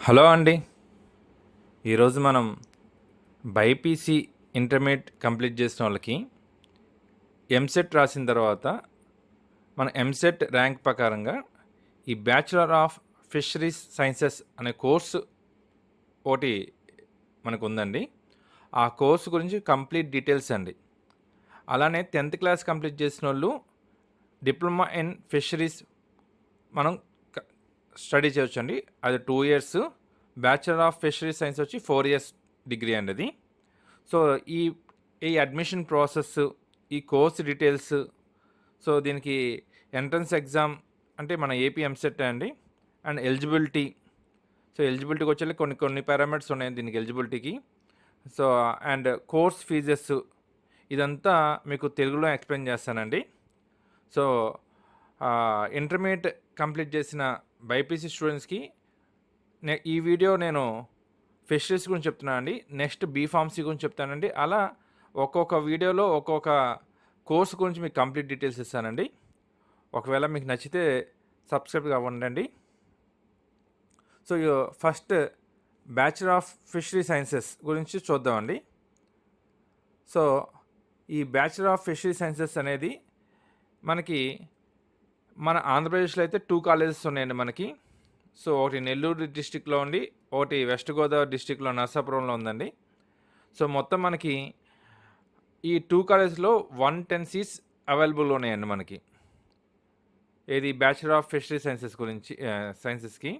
Hello అండి. ఈరోజు మనం బైపీసీ ఇంటర్మీడియట్ కంప్లీట్ చేసిన వాళ్ళకి ఎంసెట్ రాసిన తర్వాత మన ఎంసెట్ ర్యాంక్ ప్రకారంగా ఈ బ్యాచులర్ ఆఫ్ ఫిషరీస్ సైన్సెస్ అనే కోర్సు ఒకటి మనకు ఉందండి. ఆ కోర్సు గురించి కంప్లీట్ డీటెయిల్స్ అండి. అలానే 10th క్లాస్ కంప్లీట్ చేసిన వాళ్ళు డిప్లొమా ఇన్ ఫిషరీస్ మనం స్టడీ చేయొచ్చండి. అది 2 years. Bachelor of fisheries science వచ్చి 4 years డిగ్రీ అండి అది. సో ఈ ఈ అడ్మిషన్ ప్రాసెస్, ఈ కోర్స్ డీటెయిల్స్, సో దీనికి ఎంట్రన్స్ ఎగ్జామ్ అంటే మన ఏపీ ఎంసెట్ అండి, అండ్ ఎలిజిబిలిటీ. సో ఎలిజిబిలిటీకి వచ్చి కొన్ని పారామీటర్స్ ఉన్నాయి దీనికి ఎలిజిబిలిటీకి. సో అండ్ కోర్స్ ఫీజెస్ ఇదంతా మీకు తెలుగులో ఎక్స్ప్లెయిన్ చేస్తానండి. సో ఇంటర్మీడియట్ కంప్లీట్ చేసిన బైపీసీ స్టూడెంట్స్కి ఈ వీడియో నేను ఫిషరీస్ గురించి చెప్తున్నాను అండి. నెక్స్ట్ బీఫార్మసీ గురించి చెప్తానండి. అలా ఒక్కొక్క వీడియోలో ఒక్కొక్క కోర్స్ గురించి మీకు కంప్లీట్ డీటెయిల్స్ ఇస్తానండి. ఒకవేళ మీకు నచ్చితే సబ్స్క్రైబ్ అవ్వండి. So first bachelor of fishery sciences గురించి చూద్దామండి. సో ఈ బ్యాచులర్ ఆఫ్ ఫిషరీ సైన్సెస్ అనేది మనకి మన ఆంధ్రప్రదేశ్లో అయితే 2 colleges ఉన్నాయండి మనకి. సో ఒకటి నెల్లూరు డిస్టిక్లో ఉండి, ఒకటి వెస్ట్ గోదావరి డిస్టిక్లో నరసాపురంలో ఉందండి. సో మొత్తం మనకి ఈ 2 collegesలో 110 seats అవైలబుల్ ఉన్నాయండి మనకి. ఇది బ్యాచులర్ ఆఫ్ ఫిషరీ సైన్సెస్ గురించి సైన్సెస్కి.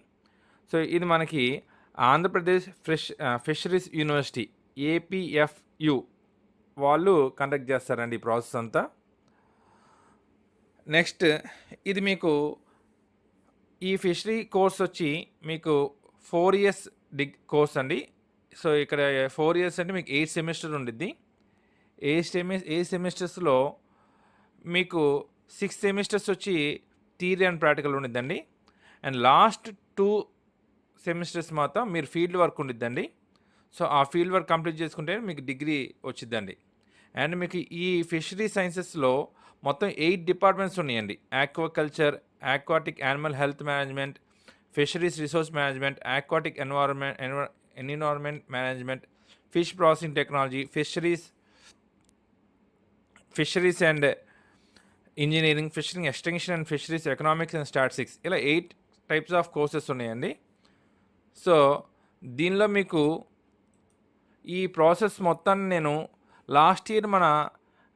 సో ఇది మనకి ఆంధ్రప్రదేశ్ ఫిషరీస్ యూనివర్సిటీ ఏపీఎఫ్యు వాళ్ళు కండక్ట్ చేస్తారండి ఈ ప్రాసెస్ అంతా. నెక్స్ట్ ఇది మీకు ఈ ఫిషరీ కోర్స్ వచ్చి మీకు 4 years కోర్స్ అండి. సో ఇక్కడ 4 years అంటే మీకు 8 semesters ఉండిద్ది. 8 సెమిస్టర్స్లో మీకు 6 semesters వచ్చి థియరీ అండ్ ప్రాక్టికల్ ఉండిద్దండి. అండ్ లాస్ట్ 2 semesters మాత్రం మీరు ఫీల్డ్ వర్క్ ఉండిద్దండి. సో ఆ ఫీల్డ్ వర్క్ కంప్లీట్ చేసుకుంటే మీకు డిగ్రీ వచ్చిద్దండి. అండ్ మీకు ఈ ఫిషరీ సైన్సెస్లో మొత్తం 8 డిపార్ట్మెంట్స్ ఉన్నాయండి. Aquaculture, aquatic animal health management, fisheries resource management, aquatic environment management, fish processing technology, fisheries and engineering, fisheries extension and fisheries economics and statistics, ఇలా 8 types of courses ఉన్నాయండి. So దీనిలో మీకు ఈ process మొత్తాన్ని నేను last year మన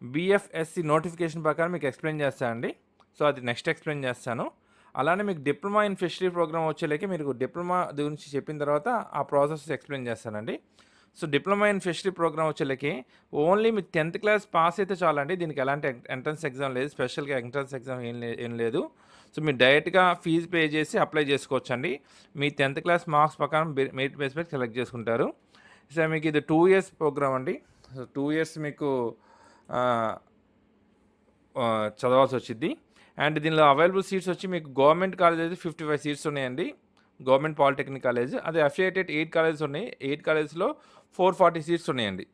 BFSc notification ప్రకారం మీకు ఎక్స్ప్లెయిన్ చేస్తానండి. సో అది నెక్స్ట్ ఎక్స్ప్లెయిన్ చేస్తాను. అలానే మీకు డిప్లొమా ఇన్ ఫిషరీ ప్రోగ్రామ్ వచ్చేలేక మీరు డిప్లొమా గురించి చెప్పిన తర్వాత ఆ ప్రాసెస్ ఎక్స్ప్లెయిన్ చేస్తానండి. So diploma in fishery programme వచ్చేలేకి ఓన్లీ మీకు 10th class పాస్ అయితే చాలండి. దీనికి ఎలాంటి ఎంట్రన్స్ ఎగ్జామ్ లేదు, స్పెషల్గా ఎంట్రన్స్ ఎగ్జామ్ ఏం లేదు. సో మీరు డైరెక్ట్గా ఫీజు పే చేసి అప్లై చేసుకోవచ్చండి. మీ 10th class మార్క్స్ ప్రకారం మెరిట్ బేస్ మీద సెలెక్ట్ చేసుకుంటారు. సో మీకు ఇది 2 years ప్రోగ్రామ్ అండి. సో 2 years మీకు చదవాల్సి వచ్చింది. అండ్ దీనిలో అవైలబుల్ సీట్స్ వచ్చి మీకు గవర్నమెంట్ కాలేజ్ అయితే 55 seats ఉన్నాయండి, గవర్నమెంట్ పాలిటెక్నిక్ కాలేజ్. అదే అఫిలియేటెడ్ 8 colleges ఉన్నాయి. 8 collegesలో 440 seats ఉన్నాయండి.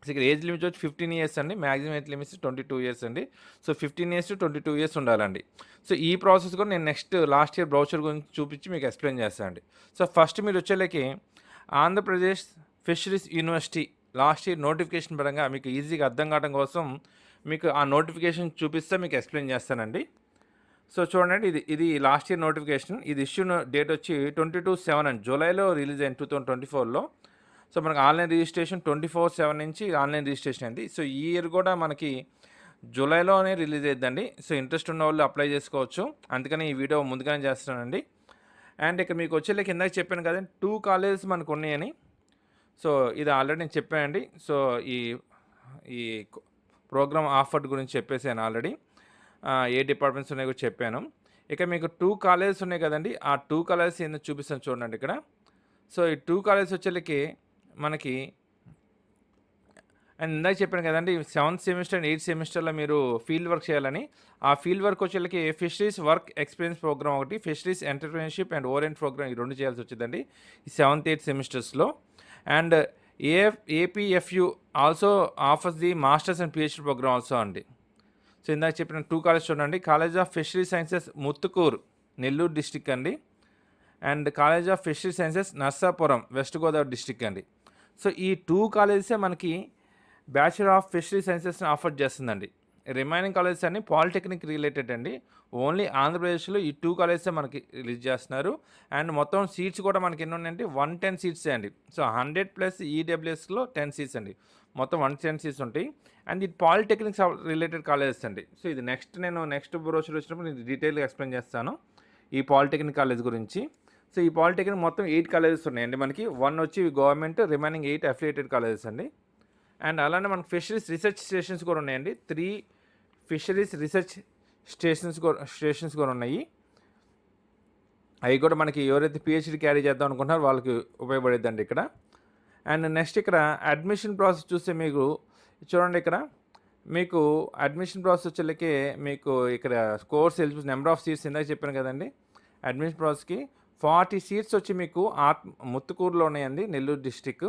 సో ఇక్కడ ఏజ్ లిమిట్ వచ్చి 15 years అండి. మ్యాక్సిమం ఏజ్ లిమిట్స్ 22 years అండి. సో 15 years to 22 years ఉండాలండి. సో ఈ ప్రాసెస్ కూడా నేను నెక్స్ట్ లాస్ట్ ఇయర్ బ్రౌచర్ గురించి చూపించి మీకు ఎక్స్ప్లెయిన్ చేస్తాను అండి. సో ఫస్ట్ మీరు వచ్చేలేకి Andhra Pradesh fisheries university last year notification పరంగా మీకు ఈజీగా అర్థం కావడం కోసం మీకు ఆ నోటిఫికేషన్ చూపిస్తే మీకు ఎక్స్ప్లెయిన్ చేస్తానండి. సో చూడండి, ఇది లాస్ట్ ఇయర్ నోటిఫికేషన్. ఇది ఇష్యూ డేట్ వచ్చి 22/7 అండి, జూలైలో రిలీజ్ అయింది 2024లో. సో మనకి ఆన్లైన్ రిజిస్ట్రేషన్ 24/7 నుంచి ఆన్లైన్ రిజిస్ట్రేషన్ అయింది. సో ఈ ఇయర్ కూడా మనకి జూలైలోనే రిలీజ్ అయ్యిందండి. సో ఇంట్రెస్ట్ ఉన్న వాళ్ళు అప్లై చేసుకోవచ్చు. అందుకని ఈ వీడియో ముందుగానే చేస్తానండి. అండ్ ఇక్కడ మీకు వచ్చేలేక ఇందాక చెప్పాను కదండి 2 colleges మనకు ఉన్నాయని. సో ఇది ఆల్రెడీ నేను చెప్పానండి. సో ఈ ప్రోగ్రామ్ ఆఫర్ గురించి చెప్పేసాను ఆల్రెడీ. ఏ డిపార్ట్మెంట్స్ ఉన్నాయో కూడా చెప్పాను. ఇక మీకు 2 colleges ఉన్నాయి కదండి, ఆ 2 colleges ఏందో చూపిస్తాను చూడండి ఇక్కడ. సో ఈ 2 colleges వచ్చేళ్ళకి మనకి అండ్ ఇందాక చెప్పాను కదండి 7th semester అండ్ 8th semesterలో మీరు ఫీల్డ్ వర్క్ చేయాలని. ఆ ఫీల్డ్ వర్క్ వచ్చేళ్ళకి ఫిషరీస్ వర్క్ ఎక్స్పీరియన్స్ ప్రోగ్రామ్ ఒకటి, fisheries entrepreneurship and orient programme, ఈ 2 చేయాల్సి వచ్చిందండి ఈ 7th, 8th semestersలో. And APFU also offers the masters and PhD programme also అండి. సో ఇందాక చెప్పిన 2 colleges చూడండి. College of fishery sciences Muthukur, Nellore district అండి. And college of fishery sciences Narsapuram, west Godavari district అండి. సో ఈ 2 కాలేజెసే మనకి బ్యాచిలర్ ఆఫ్ ఫిషరీ సైన్సెస్ని ఆఫర్ చేస్తుందండి. రిమైనింగ్ కాలేజెస్ అన్ని పాలిటెక్నిక్ రిలేటెడ్ అండి. ఓన్లీ ఆంధ్రప్రదేశ్లో ఈ 2 కాలేజెసే మనకి రిలీజ్ చేస్తున్నారు. అండ్ మొత్తం సీట్స్ కూడా మనకి ఎన్ని ఉన్నాయంటే 110 సీట్సే అండి. సో 100 ప్లస్ ఈడబ్ల్యూఎస్లో 10 సీట్స్ అండి. మొత్తం 110 సీట్స్ ఉంటాయి. అండ్ ఇది పాలిటెక్నిక్ రిలేటెడ్ కాలేజెస్ అండి. సో ఇది నెక్స్ట్ బ్రోషర్ వచ్చినప్పుడు నేను డీటెయిల్గా ఎక్స్ప్లెయిన్ చేస్తాను ఈ పాలిటెక్నిక్ కాలేజ్ గురించి. సో ఈ పాలిటెక్నిక్ మొత్తం 8 కాలేజెస్ ఉన్నాయండి మనకి. 1 వచ్చి గవర్నమెంట్, రిమైనింగ్ 8 అఫిలియేటెడ్ కాలేజెస్ అండి. అండ్ అలానే మనకు ఫిషరీస్ రీసెర్చ్ స్టేషన్స్ కూడా ఉన్నాయండి. 3 ఫిషరీస్ రీసెర్చ్ స్టేషన్స్ కూడా ఉన్నాయి. అవి కూడా మనకి ఎవరైతే పిహెచ్డి క్యారీ చేద్దాం అనుకుంటున్నారో వాళ్ళకి ఉపయోగపడేదండి ఇక్కడ. అండ్ నెక్స్ట్ ఇక్కడ అడ్మిషన్ ప్రాసెస్ చూస్తే మీకు చూడండి, ఇక్కడ మీకు అడ్మిషన్ ప్రాసెస్ వచ్చేళ్ళకి మీకు ఇక్కడ course eligible number of seats ఇందాక చెప్పాను కదండి. అడ్మిషన్ ప్రాసెస్కి 40 సీట్స్ వచ్చి మీకు ముత్తుకూరులో ఉన్నాయండి, నెల్లూరు డిస్టిక్.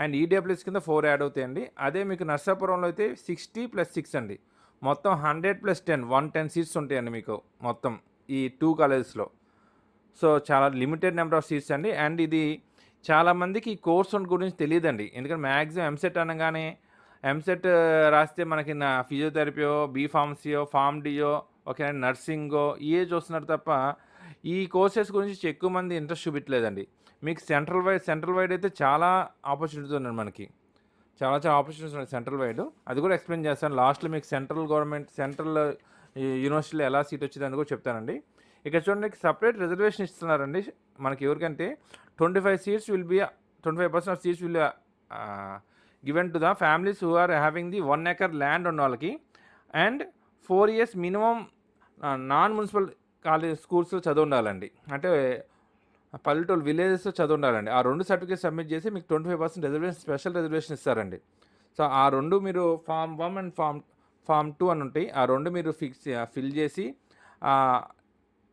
అండ్ ఈడబ్ల్యూఎస్ కింద 4 యాడ్ అవుతాయండి. అదే మీకు నర్సాపురంలో అయితే 60 + 6 అండి, మొత్తం 100 + 10 110 సీట్స్ ఉంటాయండి మీకు మొత్తం ఈ 2 కాలేజెస్లో. సో చాలా లిమిటెడ్ నెంబర్ ఆఫ్ సీట్స్ అండి. అండ్ ఇది చాలామందికి ఈ కోర్స్ గురించి తెలియదండి. ఎందుకంటే మ్యాక్సిమం ఎంసెట్ అనగానే ఎంసెట్ రాస్తే మనకి నా ఫిజియోథెరపీయో, బీఫార్మసీయో, ఫార్మ్ డియో, ఓకే నర్సింగో ఇయే చూస్తున్నారు తప్ప ఈ కోర్సెస్ గురించి ఎక్కువ మంది ఇంట్రెస్ట్ చూపించలేదండి. మీకు సెంట్రల్ వైడ్ అయితే చాలా ఆపర్చునిటీస్ ఉన్నాయి మనకి, చాలా ఆపర్చునిటీస్ ఉన్నాయి సెంట్రల్ వైడ్. అది కూడా ఎక్స్ప్లెయిన్ చేస్తాను లాస్ట్లో. మీకు సెంట్రల్ యూనివర్సిటీలో ఎలా సీట్ వచ్చింది అని కూడా చెప్తానండి. ఇక్కడ చూడండి, సపరేట్ రిజర్వేషన్ ఇస్తున్నారండి మనకి. ఎవరికంటే 25 seats will be 25% of seats will given to the families who are having the 1 acre land ఉన్న వాళ్ళకి. And 4 years minimum non municipal స్కూల్స్లో చదువు ఉండాలండి. అంటే పల్లెటూరు విలేజెస్లో చదువు ఉండాలండి. ఆ 2 సర్టిఫికేట్స్ సబ్మిట్ చేసి మీకు 25% రిజర్వేషన్, స్పెషల్ రిజర్వేషన్ ఇస్తారండి. సో ఆ 2 మీరు ఫామ్ 1 అండ్ ఫామ్ 2 అని ఉంటాయి. ఆ 2 మీరు ఫిల్ చేసి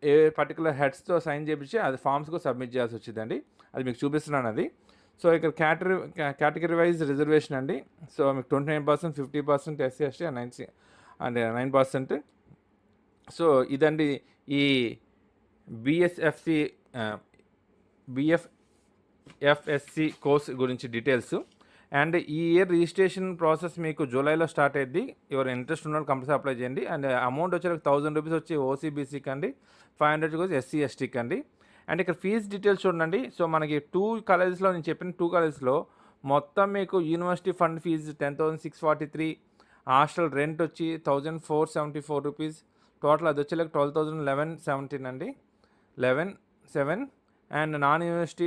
ఏ పర్టికులర్ హెడ్స్తో సైన్ చేయించి అది ఫామ్స్ కూడా సబ్మిట్ చేయాల్సి వచ్చిందండి. అది మీకు చూపిస్తున్నాను అది. సో ఇక్కడ కేటగిరీ వైజ్ రిజర్వేషన్ అండి. సో మీకు 29%, 50% ఎస్సీ ఎస్టీ అండ్ 9%. సో ఇదండి ఈ బిఎఫ్ఎస్సి కోర్స్ గురించి డీటెయిల్స్. అండ్ ఈ ఇయర్ రిజిస్ట్రేషన్ ప్రాసెస్ మీకు జూలైలో స్టార్ట్ అయ్యింది. ఎవరు ఇంట్రెస్ట్ ఉన్న వాళ్ళు కంపల్సరీ అప్లై చేయండి. అండ్ అమౌంట్ వచ్చి 1000 రూపీస్ వచ్చి ఓసీబీసీకి అండి, 500 వచ్చి ఎస్సీ ఎస్టీకి అండి. అండ్ ఇక్కడ ఫీజు డీటెయిల్స్ చూడండి. సో మనకి 2 కాలేజెస్లో నేను చెప్పిన 2 కాలేజెస్లో మొత్తం మీకు university fund fees 10,643, hostel rent వచ్చి 1,474 రూపీస్, టోటల్ అది వచ్చేలాగా 12,1117 అండి, 11,7. అండ్ నాన్ యూనివర్సిటీ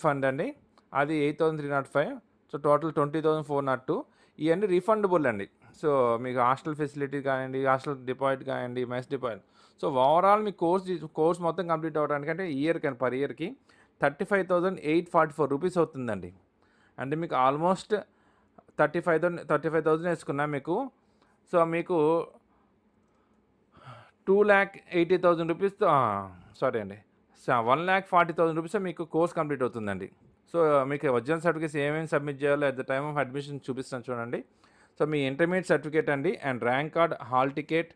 ఫండ్ అండి, అది 8,305. So total 20,402. ఇవన్నీ రీఫండబుల్ అండి. సో మీకు హాస్టల్ ఫెసిలిటీ కానివ్వండి, హాస్టల్ డిపాజిట్ కానివ్వండి, మెస్ డిపాజిట్. సో ఓవరాల్ మీ కోర్స్ మొత్తం కంప్లీట్ అవ్వడానికి అంటే పర్ ఇయర్కి 35,844 రూపీస్ అవుతుందండి. అంటే మీకు ఆల్మోస్ట్ 35,000 వేసుకున్నా మీకు. సో మీకు 2,80,000 రూపీస్తో సారీ అండి 1,40,000 రూపీస్ మీకు కోర్స్ కంప్లీట్ అవుతుందండి. సో మీకు ఒరిజినల్ సర్టిఫికేట్స్ ఏమేమి సబ్మిట్ చేయాలో at the time of admission చూపిస్తాను చూడండి. సో మీ ఇంటర్మీడియట్ సర్టిఫికేట్ అండి, and rank card, hall ticket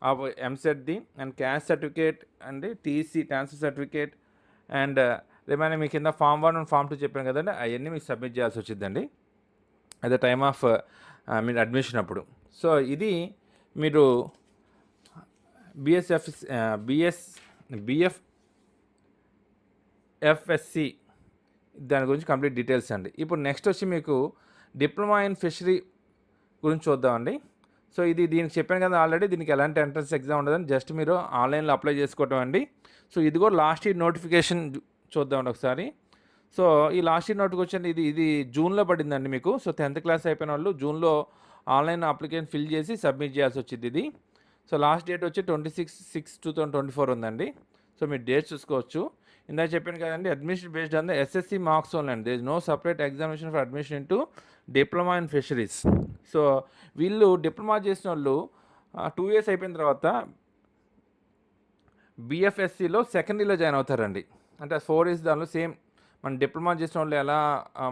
of ఎంసెట్ది, అండ్ క్యాస్ట్ సర్టిఫికేట్ అండి, TC transfer certificate, and remaining మీ కింద ఫామ్ 1 అండ్ ఫామ్ 2 చెప్పాను కదండి, అవన్నీ మీకు సబ్మిట్ చేయాల్సి వచ్చిందండి అట్ ద టైమ్ ఆఫ్ మీరు అడ్మిషన్ అప్పుడు. సో ఇది మీరు బిఎఫ్ఎస్సి దాని గురించి కంప్లీట్ డీటెయిల్స్ అండి. ఇప్పుడు నెక్స్ట్ వచ్చి మీకు డిప్లొమా ఇన్ ఫిషరీ గురించి చూద్దామండి. సో దీనికి చెప్పాను కదా ఆల్రెడీ, దీనికి ఎలాంటి ఎంట్రన్స్ ఎగ్జామ్ ఉండదని, జస్ట్ మీరు ఆన్లైన్లో అప్లై చేసుకోవటం అండి. సో ఇది కూడా లాస్ట్ ఇయర్ నోటిఫికేషన్ చూద్దామండి ఒకసారి. సో ఈ లాస్ట్ ఇయర్ నోటిఫికేషన్ ఇది జూన్లో పడిందండి మీకు. సో 10th క్లాస్ అయిపోయిన వాళ్ళు జూన్లో ఆన్లైన్ అప్లికేషన్ ఫిల్ చేసి సబ్మిట్ చేయాల్సి వచ్చింది ఇది. సో లాస్ట్ డేట్ వచ్చి 26/6/2024 ఉందండి. సో మీరు డేట్ చూసుకోవచ్చు. ఇందాక చెప్పాను కదండి, admission based on the SSC marks only అండి. There is no separate examination for admission into diploma in fisheries. So వీళ్ళు డిప్లొమా చేసిన వాళ్ళు 2 years అయిపోయిన తర్వాత బిఎఫ్ఎస్సిలో సెకండరీలో జాయిన్ అవుతారండి. అంటే 4 years దానిలో సేమ్ మన డిప్లొమా చేసిన వాళ్ళు ఎలా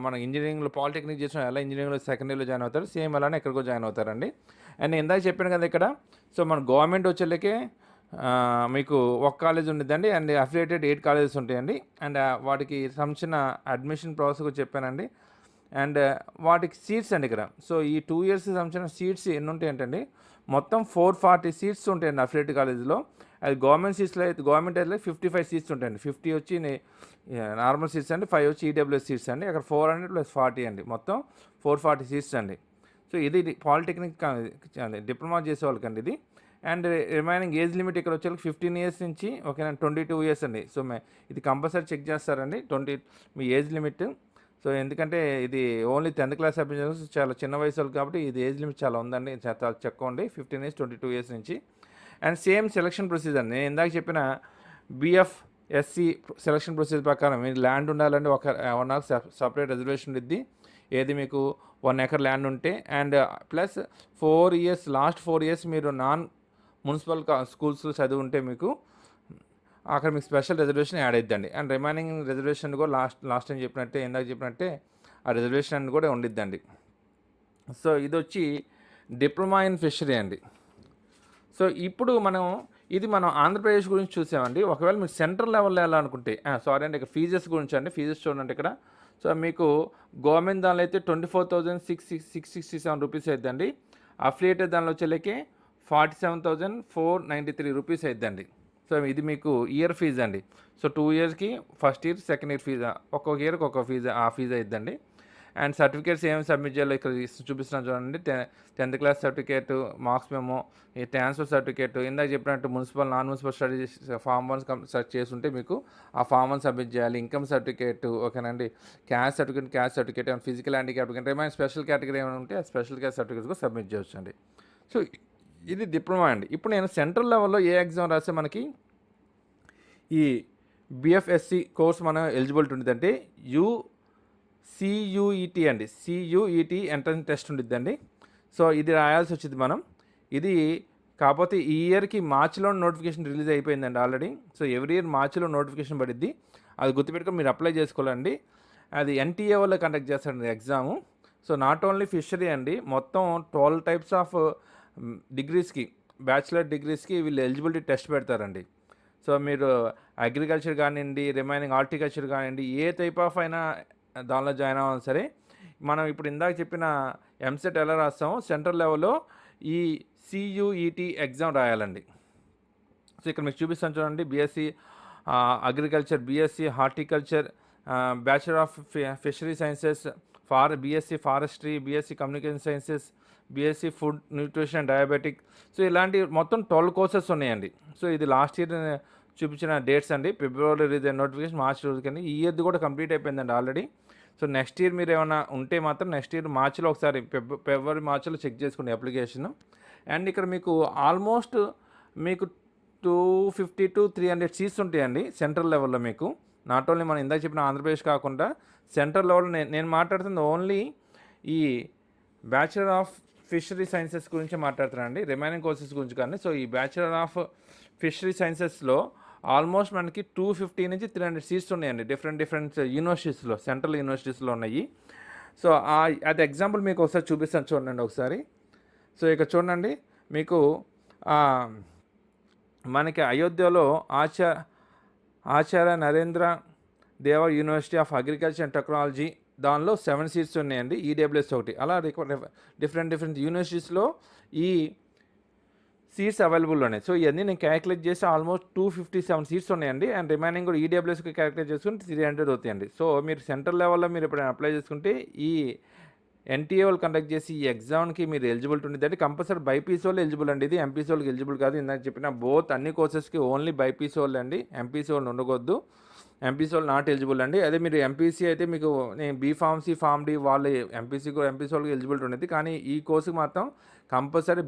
మన ఇంజనీరింగ్లో పాలిటెక్నిక్ చేసిన ఎలా ఇంజనీరింగ్లో సెకండరీలో జాయిన్ అవుతారు, సేమ్ అలానే ఎక్కడికో జాయిన్ అవుతారండి. అండ్ ఇందాక చెప్పాను కదా ఇక్కడ, సో మన గవర్నమెంట్ వచ్చేళ్ళకే మీకు ఒక కాలేజ్ ఉండిద్దండి. అండ్ అఫిలియేటెడ్ 8 కాలేజెస్ ఉంటాయండి. అండ్ వాటికి సంబంధించిన అడ్మిషన్ ప్రాసెస్ కూడా చెప్పానండి. అండ్ వాటికి సీట్స్ అండి ఇక్కడ. సో ఈ 2 ఇయర్స్‌కి సంబంధించిన సీట్స్ ఎన్ని ఉంటాయంటండి, మొత్తం 440 సీట్స్ ఉంటాయండి అఫిలియేటెడ్ కాలేజ్‌లో. అది గవర్నమెంట్ సీట్స్‌లో అయితే గవర్నమెంట్ అయితే 55 సీట్స్ ఉంటాయండి. 50 వచ్చి నార్మల్ సీట్స్ అండి, 5 వచ్చి ఈడబ్ల్యూఎస్ సీట్స్ అండి. అక్కడ 400 + 40 అండి. మొత్తం 440 సీట్స్ అండి. సో ఇది పాలిటెక్నిక్ డిప్లొమా చేసే వాళ్ళకండి ఇది. అండ్ రిమైనింగ్ ఏజ్ లిమిట్ ఇక్కడ వచ్చేసరికి 15 ఇయర్స్ నుంచి ఓకేనా 22 ఇయర్స్ అండి. సో ఇది కంపల్సరీ చెక్ చేస్తారండి మీ ఏజ్ లిమిట్. సో ఎందుకంటే ఇది ఓన్లీ 10th క్లాస్ అడ్మిషన్స్, చాలా చిన్న వయసు వాళ్ళు కాబట్టి ఇది ఏజ్ లిమిట్ చాలా ఉందండి. చెక్కండి 15 ఇయర్స్ 22 ఇయర్స్ నుంచి. అండ్ సేమ్ సెలక్షన్ ప్రొసీజర్ నేను ఇందాక చెప్పిన BFSC సెలక్షన్ ప్రొసీజర్ ప్రకారం మీరు ల్యాండ్ ఉండాలంటే నాకు సపరేట్ రిజర్వేషన్ ఉంది. ఏది మీకు 1 ఎకర్ ల్యాండ్ ఉంటే and plus 4 years last 4 years మీరు నాన్ మున్సిపల్ స్కూల్స్ చదివి ఉంటే మీకు అక్కడ మీకు స్పెషల్ రిజర్వేషన్ యాడ్ అవుతుందండి. అండ్ రిమైనింగ్ రిజర్వేషన్ కూడా లాస్ట్ టైం చెప్పినట్టే ఇందాక చెప్పినట్టే ఆ రిజర్వేషన్ కూడా ఉండిద్దండి. సో ఇది వచ్చి డిప్లొమా ఇన్ ఫిషరీ అండి. సో ఇప్పుడు మనం ఆంధ్రప్రదేశ్ గురించి చూసామండి. ఒకవేళ మీరు సెంట్రల్ లెవెల్లో వెళ్ళాలనుకుంటే సారీ అండి, ఇక్కడ ఫీజెస్ గురించి అండి. ఫీజెస్ చూడండి ఇక్కడ. సో మీకు గవర్నమెంట్ దానిలో అయితే 24,667 రూపీస్ అవుతుందండి. అఫిలియేటెడ్ దానిలో వచ్చేలకి 47,493 రూపీస్ అవుతుందండి. సో ఇది మీకు ఇయర్ ఫీజు అండి. సో 2 ఇయర్స్కి first year second year fees ఒక్కొక్క ఇయర్కి ఒక్కొక్క ఫీజు అవుతుందండి. అండ్ సర్టిఫికేట్స్ ఏమి సబ్మిట్ చేయాలో ఇక్కడ చూపిస్తున్నాను చూడండి. 10th class certificate, marks memo, ఈ ట్రాన్స్ఫర్ సర్టిఫికేట్, ఇందాక చెప్పినట్టు municipal non municipal studies form 1 search చేస్తుంటే మీకు ఆ ఫామ్ 1 సబ్మిట్ చేయాలి. ఇన్కమ్ సర్టిఫికేట్ ఓకేనండి, caste certificate and physical handicap ఏమైనా స్పెషల్ కేటగిరీ ఏమైనా ఉంటే ఆ స్పెషల్ క్యాస్ట్ సర్టిఫికేట్స్ కూడా సబ్మిట్ చేయొచ్చు అండి. సో ఇది డిప్లొమా అండి. ఇప్పుడు నేను సెంట్రల్ లెవెల్లో ఏ ఎగ్జామ్ రాస్తే మనకి ఈ BFSC కోర్స్ మనం ఎలిజిబిలిటీ ఉంటుందంటే CUET అండి. CUET ఎంట్రన్స్ టెస్ట్ ఉండిద్దండి. సో ఇది రాయాల్సి వచ్చింది మనం. ఇది కాకపోతే ఈ ఇయర్కి మార్చిలో నోటిఫికేషన్ రిలీజ్ అయిపోయిందండి ఆల్రెడీ. సో ఎవ్రీ ఇయర్ మార్చిలో నోటిఫికేషన్ పడిద్ది. అది గుర్తుపెట్టుకొని మీరు అప్లై చేసుకోవాలండి. అది NTA వాళ్ళు కండక్ట్ చేస్తారండి exam. So not only fishery అండి, మొత్తం 12 టైప్స్ ఆఫ్ డిగ్రీస్కి, బ్యాచిలర్ డిగ్రీస్కి వీళ్ళు ఎలిజిబిలిటీ టెస్ట్ పెడతారండి. సో మీరు అగ్రికల్చర్ కానివ్వండి, రిమైనింగ్ హార్టికల్చర్ కానివ్వండి, ఏ టైప్ ఆఫ్ అయినా దానిలో జాయిన్ అవ్వాలి సరే. మనం ఇప్పుడు ఇందాక చెప్పిన ఎంసెట్ ఎలా రాస్తామో సెంట్రల్ లెవెల్లో ఈ CUET ఎగ్జామ్ రాయాలండి. సో ఇక్కడ మీకు చూపిస్తాను చూడండి. BSc agriculture, BSc horticulture, bachelor of fishery sciences, BSc forestry, BSc communication sciences, BSc food nutrition and diabetic. So ఇలాంటి మొత్తం 12 కోర్సెస్ ఉన్నాయండి. సో ఇది లాస్ట్ ఇయర్ చూపించిన డేట్స్ అండి. ఫిబ్రవరి నోటిఫికేషన్, మార్చ్ రోజుకండి. ఈ ఇయర్ది కూడా కంప్లీట్ అయిపోయిందండి ఆల్రెడీ. సో నెక్స్ట్ ఇయర్ మీరు ఏమైనా ఉంటే మాత్రం నెక్స్ట్ ఇయర్ మార్చిలో ఒకసారి ఫిబ్రవరి మార్చిలో చెక్ చేసుకోండి అప్లికేషన్. అండ్ ఇక్కడ మీకు ఆల్మోస్ట్ మీకు 250 to 300 సీట్స్ ఉంటాయండి సెంట్రల్ లెవెల్లో మీకు. నాట్ ఓన్లీ మనం ఇందాక చెప్పిన ఆంధ్రప్రదేశ్ కాకుండా సెంట్రల్ లెవెల్లో నేను మాట్లాడుతుంది ఓన్లీ ఈ బ్యాచులర్ ఆఫ్ ఫిషరీ సైన్సెస్ గురించి మాట్లాడుతున్నానండి, రిమైనింగ్ కోర్సెస్ గురించి కానీ. సో ఈ బ్యాచులర్ ఆఫ్ ఫిషరీ సైన్సెస్లో ఆల్మోస్ట్ మనకి 250 నుంచి 300 సీట్స్ ఉన్నాయండి డిఫరెంట్ యూనివర్సిటీస్లో, సెంట్రల్ యూనివర్సిటీస్లో ఉన్నాయి. సో అది ఎగ్జాంపుల్ మీకు ఒకసారి చూపిస్తాను చూడండి ఒకసారి. సో ఇక్కడ చూడండి మీకు మనకి అయోధ్యలో ఆచార్య నరేంద్ర దేవ university of agriculture and technology, దానిలో 7 సీట్స్ ఉన్నాయండి, EWS ఒకటి. అలా డిఫరెంట్ యూనివర్సిటీస్లో ఈ సీట్స్ అవైలబుల్ ఉన్నాయి. సో ఇవన్నీ నేను క్యాలిక్యులేట్ చేసి ఆల్మోస్ట్ 257 సీట్స్ ఉన్నాయండి. అండ్ రిమైనింగ్ కూడా EWSకి క్యాలిక్యులేట్ చేసుకుంటే 300 అవుతాయండి. సో మీరు సెంట్రల్ లెవెల్లో మీరు ఎప్పుడైనా అప్లై చేసుకుంటే ఈ NTA వాళ్ళు కండక్ట్ చేసి ఈ ఎగ్జామ్కి మీరు ఎలిజిబిలిటీ ఉండేది అంటే కంపల్సరీ బైపీసీ వాళ్ళు ఎలిజిబుల్ అండి. ఇది ఎంపీసీ వాళ్ళకి ఎలిజిబుల్ కాదు. ఇందాక చెప్పిన బోత్ అన్ని కోర్సెస్కి ఓన్లీ బైపీసీ వాళ్ళు అండి, ఎంపీసీ వాళ్ళు ఉండకూడదు. ఎంపీసీ వాళ్ళు నాట్ ఎలిజిబుల్ అండి. అదే మీరు ఎంపీసీ అయితే మీకు నేను బీఫార్మసీ, ఫార్మ్ డి వాళ్ళు ఎంపీసీ వాళ్ళకి ఎలిజిబిలిటీ ఉండేది. కానీ ఈ కోర్సుకి మాత్రం కంపల్సరీ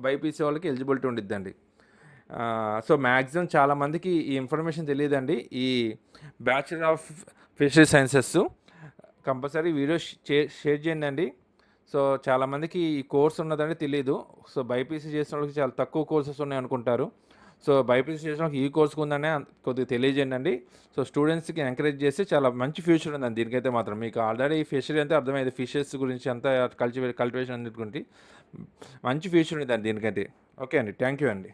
బైపీసీ వాళ్ళకి ఎలిజిబిలిటీ ఉండిద్దండి. సో మ్యాక్సిమం చాలామందికి ఈ ఇన్ఫర్మేషన్ తెలియదండి. ఈ bachelor of fishery sciences compulsory video share చేయండి అండి. సో చాలామందికి ఈ కోర్స్ ఉన్నదని తెలియదు. సో బైపీసీ చేసిన వాళ్ళకి చాలా తక్కువ కోర్సెస్ ఉన్నాయి అనుకుంటారు. సో బైపీసీ చేసిన వాళ్ళకి ఈ కోర్సుకు ఉందనే కొద్దిగా తెలియజేయండి అండి. సో స్టూడెంట్స్కి ఎంకరేజ్ చేస్తే చాలా మంచి ఫ్యూచర్ ఉందండి దీనికైతే మాత్రం. మీకు ఆల్రెడీ ఫిషరీ అంతా అర్థమైంది, ఫిషెస్ గురించి అంతా కల్టివేషన్ అన్నిటిగురించి మంచి ఫ్యూచర్ ఉందండి దీనికైతే. ఓకే అండి, థ్యాంక్ యూ అండి.